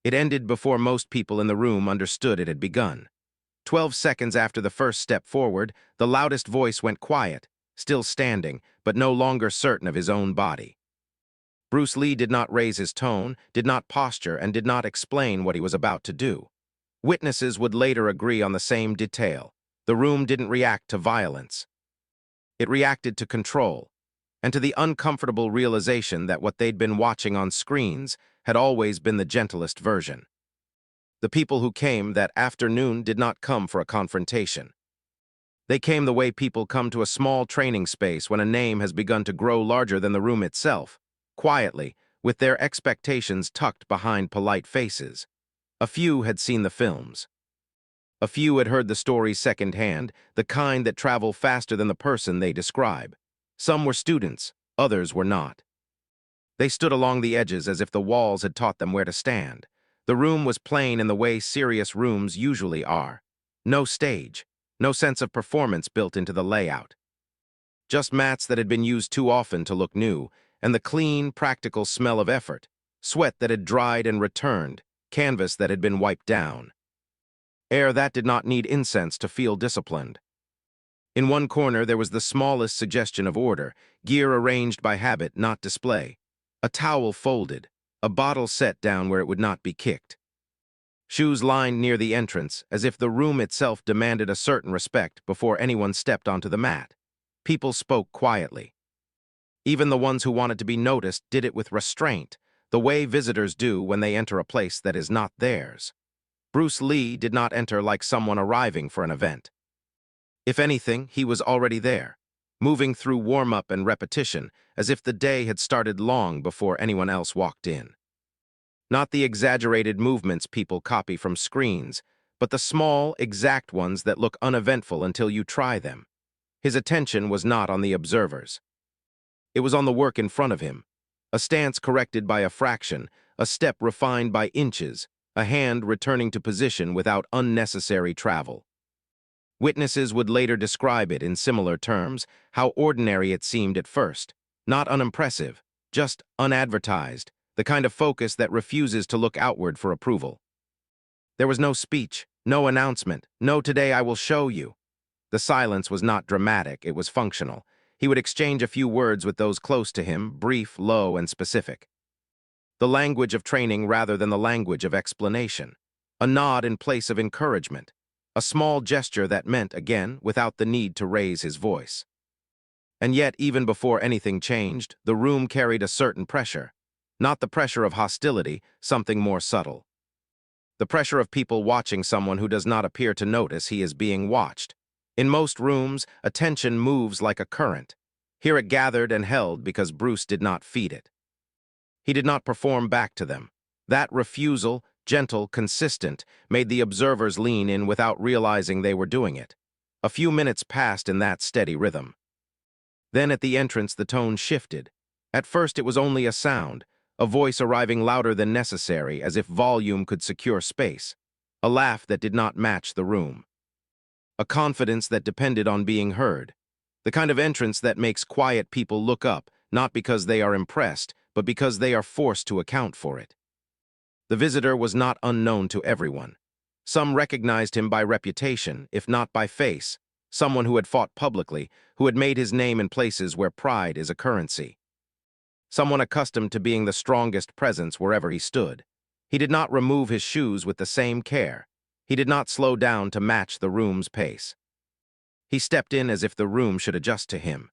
It ended before most people in the room understood it had begun. 12 seconds after the first step forward, the loudest voice went quiet, still standing, but no longer certain of his own body. Bruce Lee did not raise his tone, did not posture, and did not explain what he was about to do. Witnesses would later agree on the same detail. The room didn't react to violence. It reacted to control, and to the uncomfortable realization that what they'd been watching on screens had always been the gentlest version. The people who came that afternoon did not come for a confrontation. They came the way people come to a small training space when a name has begun to grow larger than the room itself, quietly, with their expectations tucked behind polite faces. A few had seen the films. A few had heard the stories secondhand, the kind that travel faster than the person they describe. Some were students, others were not. They stood along the edges as if the walls had taught them where to stand. The room was plain in the way serious rooms usually are. No stage, no sense of performance built into the layout. Just mats that had been used too often to look new, and the clean, practical smell of effort, sweat that had dried and returned, canvas that had been wiped down. Air that did not need incense to feel disciplined. In one corner there was the smallest suggestion of order, gear arranged by habit, not display. A towel folded, a bottle set down where it would not be kicked. Shoes lined near the entrance, as if the room itself demanded a certain respect before anyone stepped onto the mat. People spoke quietly. Even the ones who wanted to be noticed did it with restraint, the way visitors do when they enter a place that is not theirs. Bruce Lee did not enter like someone arriving for an event. If anything, he was already there, moving through warm-up and repetition, as if the day had started long before anyone else walked in. Not the exaggerated movements people copy from screens, but the small, exact ones that look uneventful until you try them. His attention was not on the observers. It was on the work in front of him, a stance corrected by a fraction, a step refined by inches, a hand returning to position without unnecessary travel. Witnesses would later describe it in similar terms, how ordinary it seemed at first, not unimpressive, just unadvertised, the kind of focus that refuses to look outward for approval. There was no speech, no announcement, no "today I will show you." The silence was not dramatic, it was functional. He would exchange a few words with those close to him, brief, low, and specific. The language of training rather than the language of explanation. A nod in place of encouragement. A small gesture that meant, again, without the need to raise his voice. And yet, even before anything changed, the room carried a certain pressure. Not the pressure of hostility, something more subtle. The pressure of people watching someone who does not appear to notice he is being watched. In most rooms, attention moves like a current. Here it gathered and held because Bruce did not feed it. He did not perform back to them. That refusal, gentle, consistent, made the observers lean in without realizing they were doing it. A few minutes passed in that steady rhythm. Then at the entrance the tone shifted. At first it was only a sound, a voice arriving louder than necessary as if volume could secure space. A laugh that did not match the room. A confidence that depended on being heard. The kind of entrance that makes quiet people look up, not because they are impressed, but because they are forced to account for it. The visitor was not unknown to everyone. Some recognized him by reputation, if not by face, someone who had fought publicly, who had made his name in places where pride is a currency. Someone accustomed to being the strongest presence wherever he stood. He did not remove his shoes with the same care. He did not slow down to match the room's pace. He stepped in as if the room should adjust to him.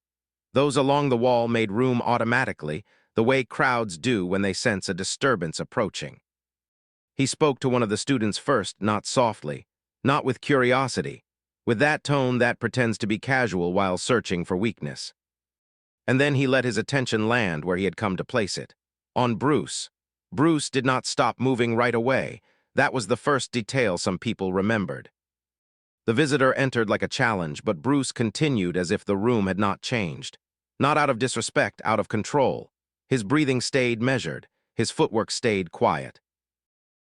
Those along the wall made room automatically, the way crowds do when they sense a disturbance approaching. He spoke to one of the students first, not softly, not with curiosity, with that tone that pretends to be casual while searching for weakness. And then he let his attention land where he had come to place it, on Bruce. Bruce did not stop moving right away. That was the first detail some people remembered. The visitor entered like a challenge, but Bruce continued as if the room had not changed. Not out of disrespect, out of control. His breathing stayed measured. His footwork stayed quiet.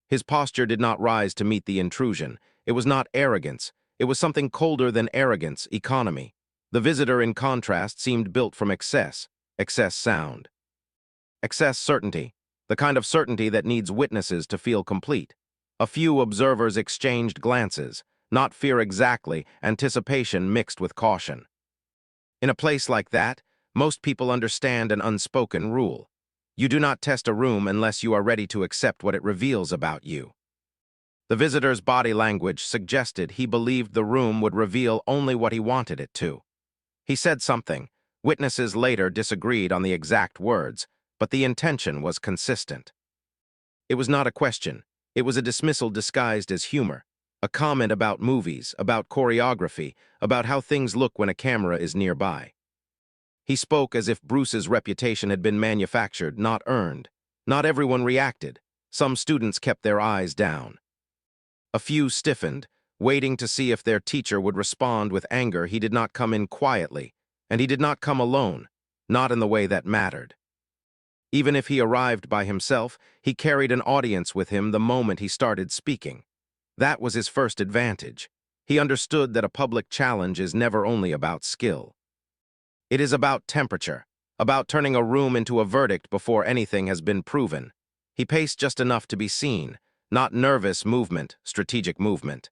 His posture did not rise to meet the intrusion. It was not arrogance. It was something colder than arrogance, economy. The visitor, in contrast, seemed built from excess sound. Excess certainty. the kind of certainty that needs witnesses to feel complete. A few observers exchanged glances, not fear exactly, anticipation mixed with caution. In a place like that, most people understand an unspoken rule. You do not test a room unless you are ready to accept what it reveals about you. The visitor's body language suggested he believed the room would reveal only what he wanted it to. He said something. Witnesses later disagreed on the exact words, but the intention was consistent. It was not a question. It was a dismissal disguised as humor, a comment about movies, about choreography, about how things look when a camera is nearby. He spoke as if Bruce's reputation had been manufactured, not earned. Not everyone reacted. Some students kept their eyes down. A few stiffened, waiting to see if their teacher would respond with anger. He did not come in quietly, and he did not come alone, not in the way that mattered. Even if he arrived by himself, he carried an audience with him the moment he started speaking. That was his first advantage. He understood that a public challenge is never only about skill. It is about temperature, about turning a room into a verdict before anything has been proven. He paced just enough to be seen, not nervous movement, strategic movement.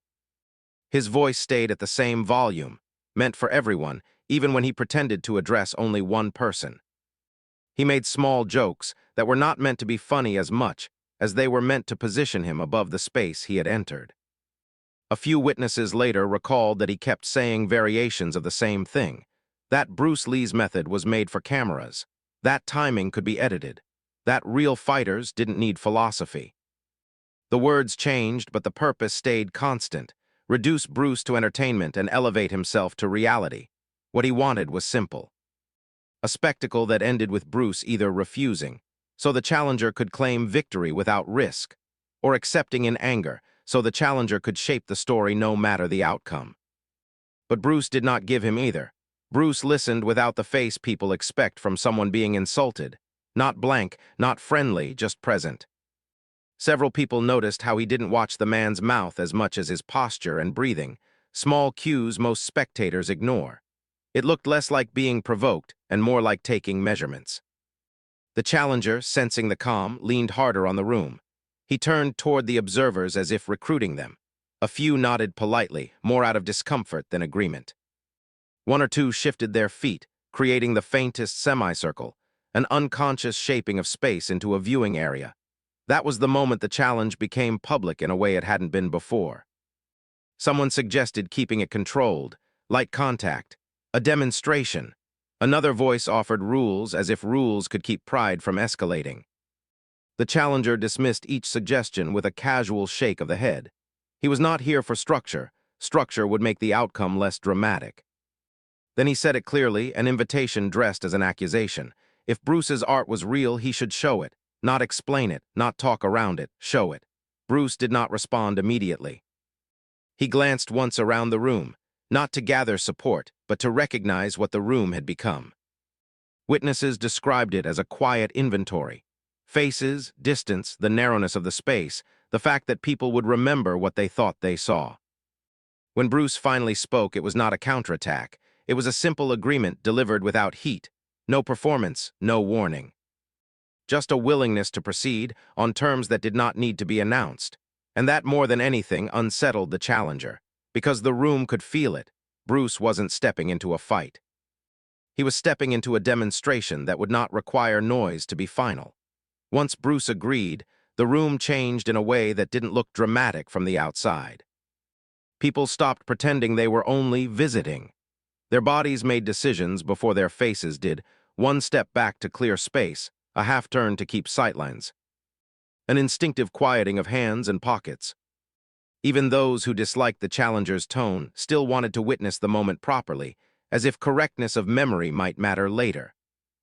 His voice stayed at the same volume, meant for everyone, even when he pretended to address only one person. He made small jokes that were not meant to be funny as much as they were meant to position him above the space he had entered. A few witnesses later recalled that he kept saying variations of the same thing. That Bruce Lee's method was made for cameras. That timing could be edited. That real fighters didn't need philosophy. The words changed, but the purpose stayed constant. Reduce Bruce to entertainment and elevate himself to reality. What he wanted was simple. A spectacle that ended with Bruce either refusing, so the challenger could claim victory without risk, or accepting in anger, so the challenger could shape the story no matter the outcome. But Bruce did not give him either. Bruce listened without the face people expect from someone being insulted. Not blank, not friendly, just present. Several people noticed how he didn't watch the man's mouth as much as his posture and breathing, small cues most spectators ignore. It looked less like being provoked and more like taking measurements. The challenger, sensing the calm, leaned harder on the room. He turned toward the observers as if recruiting them. A few nodded politely, more out of discomfort than agreement. One or two shifted their feet, creating the faintest semicircle, an unconscious shaping of space into a viewing area. That was the moment the challenge became public in a way it hadn't been before. Someone suggested keeping it controlled, light contact, a demonstration. Another voice offered rules as if rules could keep pride from escalating. The challenger dismissed each suggestion with a casual shake of the head. He was not here for structure. Structure would make the outcome less dramatic. Then he said it clearly, an invitation dressed as an accusation. If Bruce's art was real, he should show it. Not explain it, not talk around it, show it. Bruce did not respond immediately. He glanced once around the room, not to gather support, but to recognize what the room had become. Witnesses described it as a quiet inventory. Faces, distance, the narrowness of the space, the fact that people would remember what they thought they saw. When Bruce finally spoke, it was not a counterattack. It was a simple agreement delivered without heat. No performance, no warning. Just a willingness to proceed on terms that did not need to be announced. And that, more than anything, unsettled the challenger. Because the room could feel it. Bruce wasn't stepping into a fight. He was stepping into a demonstration that would not require noise to be final. Once Bruce agreed, the room changed in a way that didn't look dramatic from the outside. People stopped pretending they were only visiting. Their bodies made decisions before their faces did, one step back to clear space, a half-turn to keep sightlines. An instinctive quieting of hands and pockets. Even those who disliked the challenger's tone still wanted to witness the moment properly, as if correctness of memory might matter later.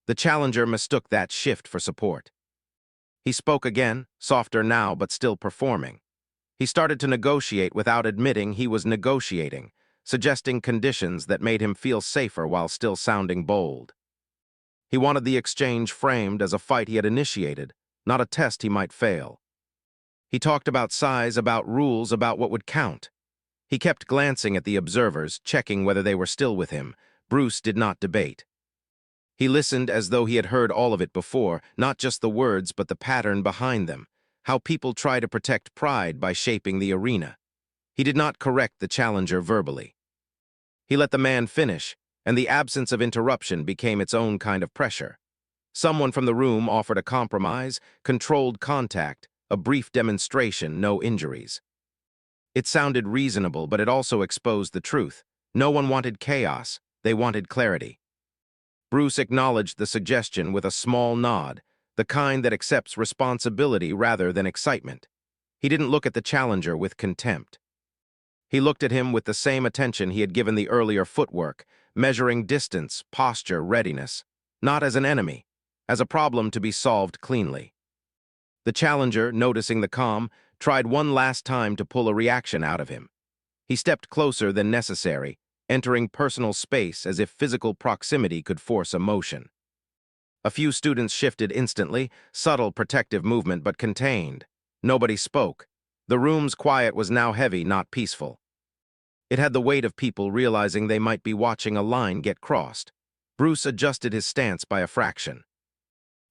The challenger mistook that shift for support. He spoke again, softer now but still performing. He started to negotiate without admitting he was negotiating, suggesting conditions that made him feel safer while still sounding bold. He wanted the exchange framed as a fight he had initiated, not a test he might fail. He talked about size, about rules, about what would count. He kept glancing at the observers, checking whether they were still with him. Bruce did not debate. He listened as though he had heard all of it before, not just the words but the pattern behind them, how people try to protect pride by shaping the arena. He did not correct the challenger verbally. He let the man finish, and the absence of interruption became its own kind of pressure. Someone from the room offered a compromise, controlled contact, a brief demonstration, no injuries. It sounded reasonable, but it also exposed the truth. No one wanted chaos, they wanted clarity. Bruce acknowledged the suggestion with a small nod, the kind that accepts responsibility rather than excitement. He didn't look at the challenger with contempt. He looked at him with the same attention he had given the earlier footwork, measuring distance, posture, readiness, not as an enemy, as a problem to be solved cleanly. The challenger, noticing the calm, tried one last time to pull a reaction out of him. He stepped closer than necessary, entering personal space as if physical proximity could force a motion. A few students shifted instantly, subtle protective movement but contained. Nobody spoke. The room's quiet was now heavy, not peaceful. It had the weight of people realizing they might be watching a line get crossed. Bruce adjusted his stance by a fraction.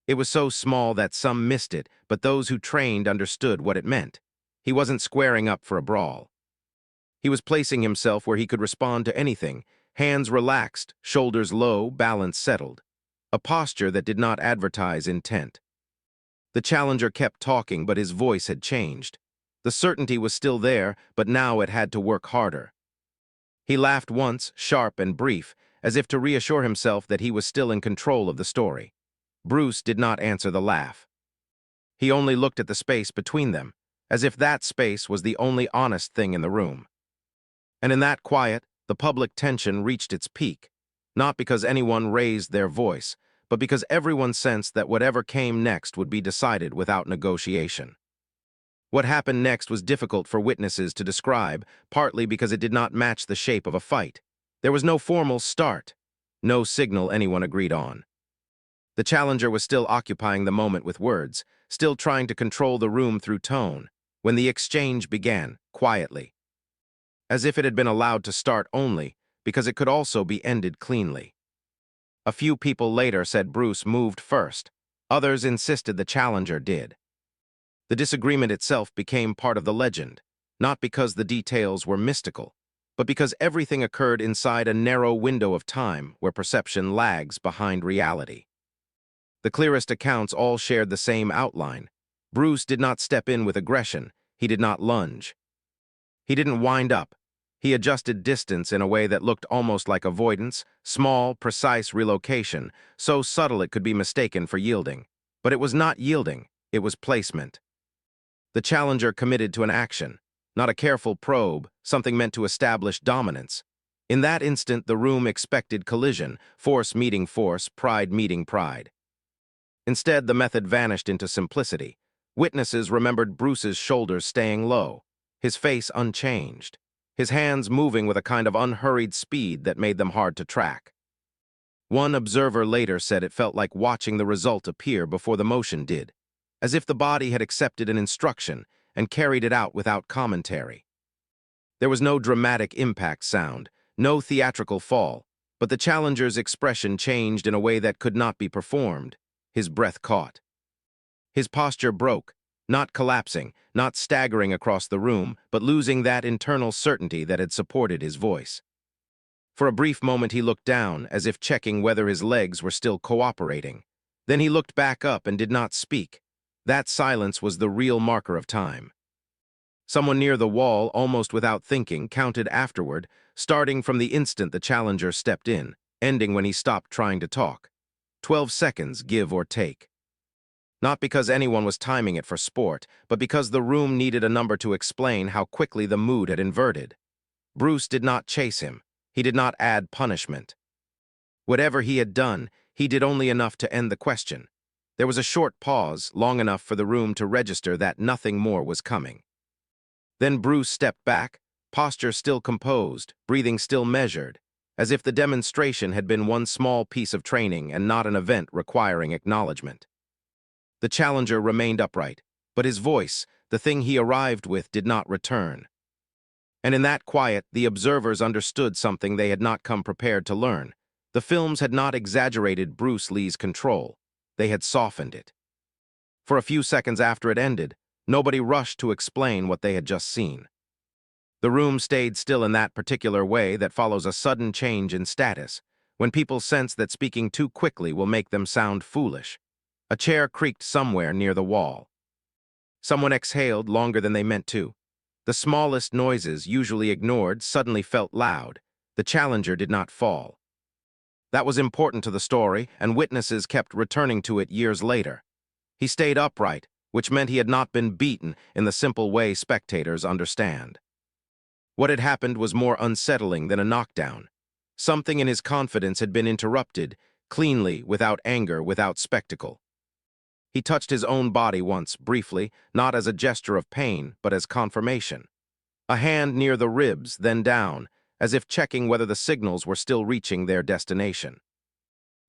It was so small that some missed it, but those who trained understood what it meant. He wasn't squaring up for a brawl. He was placing himself where he could respond to anything, hands relaxed, shoulders low, balance settled. A posture that did not advertise intent. The challenger kept talking, but his voice had changed. The certainty was still there, but now it had to work harder. He laughed once, sharp and brief, as if to reassure himself that he was still in control of the story. Bruce did not answer the laugh. He only looked at the space between them, as if that space was the only honest thing in the room. And in that quiet, the public tension reached its peak, not because anyone raised their voice, but because everyone sensed that whatever came next would be decided without negotiation. What happened next was difficult for witnesses to describe, partly because it did not match the shape of a fight. There was no formal start, no signal anyone agreed on. The challenger was still occupying the moment with words, still trying to control the room through tone, when the exchange began, quietly. As if it had been allowed to start only, because it could also be ended cleanly. A few people later said Bruce moved first. Others insisted the challenger did. The disagreement itself became part of the legend, not because the details were mystical, but because everything occurred inside a narrow window of time where perception lags behind reality. The clearest accounts all shared the same outline. Bruce did not step in with aggression. He did not lunge. He didn't wind up. He adjusted distance in a way that looked almost like avoidance, small, precise relocation, so subtle it could be mistaken for yielding. But it was not yielding, it was placement. The challenger committed to an action, not a careful probe, something meant to establish dominance. In that instant, the room expected collision, force meeting force, pride meeting pride. Instead, the method vanished into simplicity. Witnesses remembered Bruce's shoulders staying low, his face unchanged, his hands moving with a kind of unhurried speed that made them hard to track. One observer later said it felt like watching the result appear before the motion did, as if the body had accepted an instruction and carried it out without commentary. There was no dramatic impact sound, no theatrical fall, but the challenger's expression changed in a way that could not be performed. His breath caught. His posture broke, not collapsing, not staggering across the room, but losing that internal certainty that had supported his voice. For a brief moment he looked down, as if checking whether his legs were still cooperating. Then he looked back up and did not speak. That silence was the real marker of time. Someone near the wall, almost without thinking, counted afterward, starting from the instant the challenger stepped in, ending when he stopped trying to talk. 12 seconds, give or take. Not because anyone was timing it for sport, but because the room needed a number to explain how quickly the mood had inverted. Bruce did not chase him. He did not add punishment. Whatever he had done, he did only enough to end the question. There was a short pause, long enough for the room to register that nothing more was coming. Then Bruce stepped back, posture still composed, breathing still measured, as if the demonstration had been one small piece of training and not an event requiring acknowledgement. The challenger remained upright, but his voice, the thing he arrived with, did not return. And in that quiet, the observers understood something they had not come prepared to learn. The films had not exaggerated Bruce Lee's control. They had softened it. For a few seconds after it ended, nobody rushed to explain what they had just seen. The room stayed still in that particular way that follows a sudden change in status, when people sense that speaking too quickly will make them sound foolish. A chair creaked somewhere near the wall. Someone exhaled longer than they meant to. The smallest noises, usually ignored, suddenly felt loud. The challenger did not fall. That was important to the story, and witnesses kept returning to it years later. He stayed upright, which meant he had not been beaten in the simple way spectators understand. What had happened was more unsettling than a knockdown. Something in his confidence had been interrupted, cleanly, without anger, without spectacle. He touched his own body once, briefly, not as a gesture of pain, but as confirmation. A hand near the ribs, then down, as if checking whether the signals were still reaching their destination.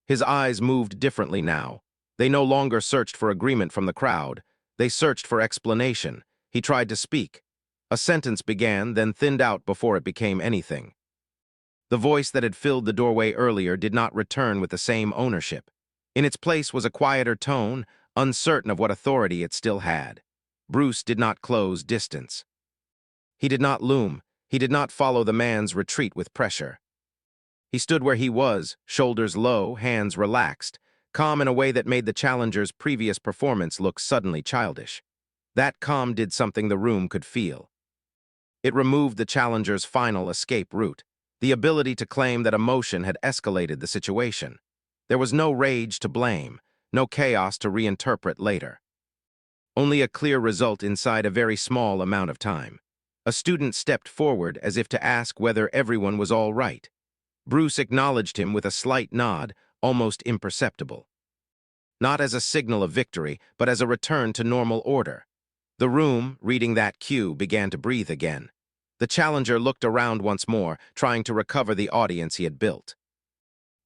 His eyes moved differently now. They no longer searched for agreement from the crowd. They searched for explanation. He tried to speak. A sentence began, then thinned out before it became anything. The voice that had filled the doorway earlier did not return with the same ownership. In its place was a quieter tone, uncertain of what authority it still had. Bruce did not close distance. He did not loom. He did not follow the man's retreat with pressure. He stood where he was, shoulders low, hands relaxed, calm in a way that made the challenger's previous performance look suddenly childish. That calm did something the room could feel. It removed the challenger's final escape route, the ability to claim that emotion had escalated the situation. There was no rage to blame, no chaos to reinterpret later. Only a clear result inside a very small amount of time. A student stepped forward as if to ask whether everyone was all right. Bruce acknowledged him with a slight nod, almost imperceptible. Not as a signal of victory, but as a return to normal order. The room, reading that cue, began to breathe again. The challenger looked around once more, trying to recover the audience he had built.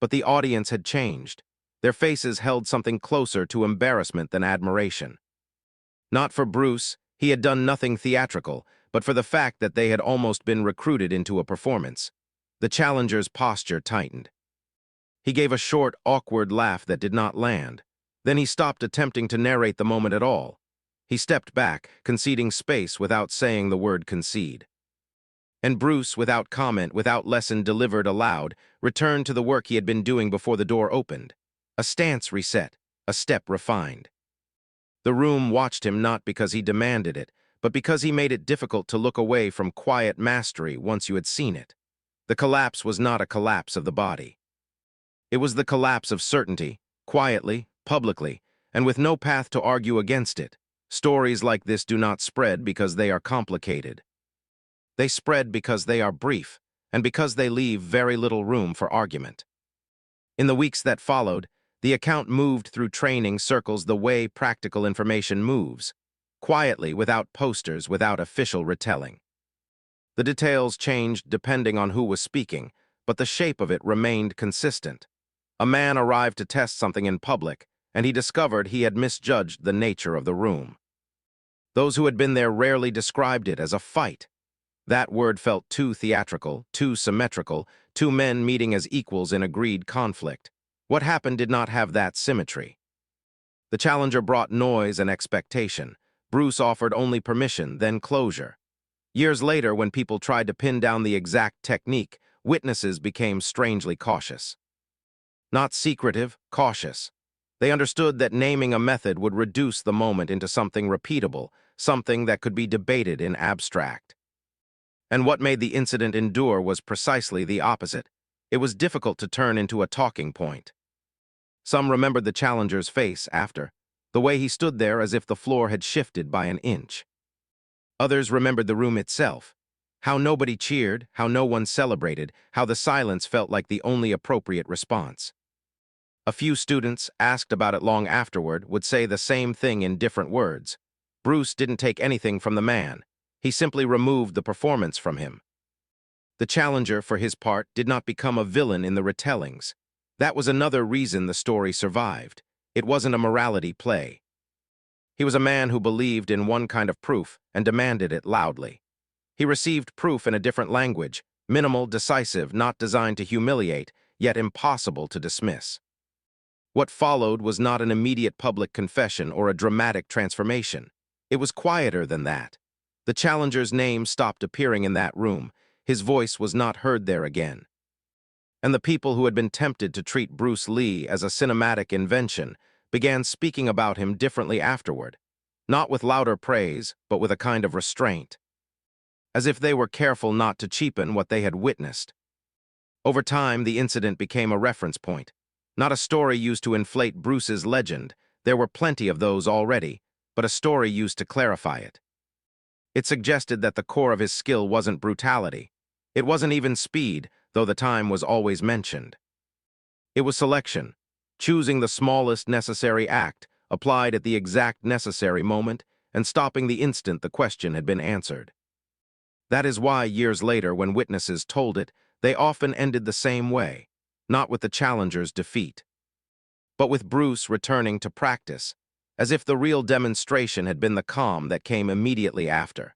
But the audience had changed. Their faces held something closer to embarrassment than admiration. Not for Bruce, he had done nothing theatrical, but for the fact that they had almost been recruited into a performance. The challenger's posture tightened. He gave a short, awkward laugh that did not land. Then he stopped attempting to narrate the moment at all. He stepped back, conceding space without saying the word concede. And Bruce, without comment, without lesson delivered aloud, returned to the work he had been doing before the door opened. A stance reset, a step refined. The room watched him not because he demanded it, but because he made it difficult to look away from quiet mastery once you had seen it. The collapse was not a collapse of the body. It was the collapse of certainty, quietly, publicly, and with no path to argue against it. Stories like this do not spread because they are complicated. They spread because they are brief, and because they leave very little room for argument. In the weeks that followed, the account moved through training circles the way practical information moves, quietly, without posters, without official retelling. The details changed depending on who was speaking, but the shape of it remained consistent. A man arrived to test something in public, and he discovered he had misjudged the nature of the room. Those who had been there rarely described it as a fight. That word felt too theatrical, too symmetrical, two men meeting as equals in agreed conflict. What happened did not have that symmetry. The challenger brought noise and expectation. Bruce offered only permission, then closure. Years later, when people tried to pin down the exact technique, witnesses became strangely cautious. Not secretive, cautious. They understood that naming a method would reduce the moment into something repeatable, something that could be debated in abstract. And what made the incident endure was precisely the opposite. It was difficult to turn into a talking point. Some remembered the challenger's face after, the way he stood there as if the floor had shifted by an inch. Others remembered the room itself, how nobody cheered, how no one celebrated, how the silence felt like the only appropriate response. A few students, asked about it long afterward, would say the same thing in different words. Bruce didn't take anything from the man. He simply removed the performance from him. The challenger, for his part, did not become a villain in the retellings. That was another reason the story survived. It wasn't a morality play. He was a man who believed in one kind of proof and demanded it loudly. He received proof in a different language, minimal, decisive, not designed to humiliate, yet impossible to dismiss. What followed was not an immediate public confession or a dramatic transformation. It was quieter than that. The challenger's name stopped appearing in that room. His voice was not heard there again. And the people who had been tempted to treat Bruce Lee as a cinematic invention began speaking about him differently afterward, not with louder praise, but with a kind of restraint, as if they were careful not to cheapen what they had witnessed. Over time, the incident became a reference point, not a story used to inflate Bruce's legend. There were plenty of those already, but a story used to clarify it. It suggested that the core of his skill wasn't brutality. It wasn't even speed, though the time was always mentioned. It was selection, choosing the smallest necessary act, applied at the exact necessary moment, and stopping the instant the question had been answered. That is why, years later, when witnesses told it, they often ended the same way, not with the challenger's defeat, but with Bruce returning to practice, as if the real demonstration had been the calm that came immediately after.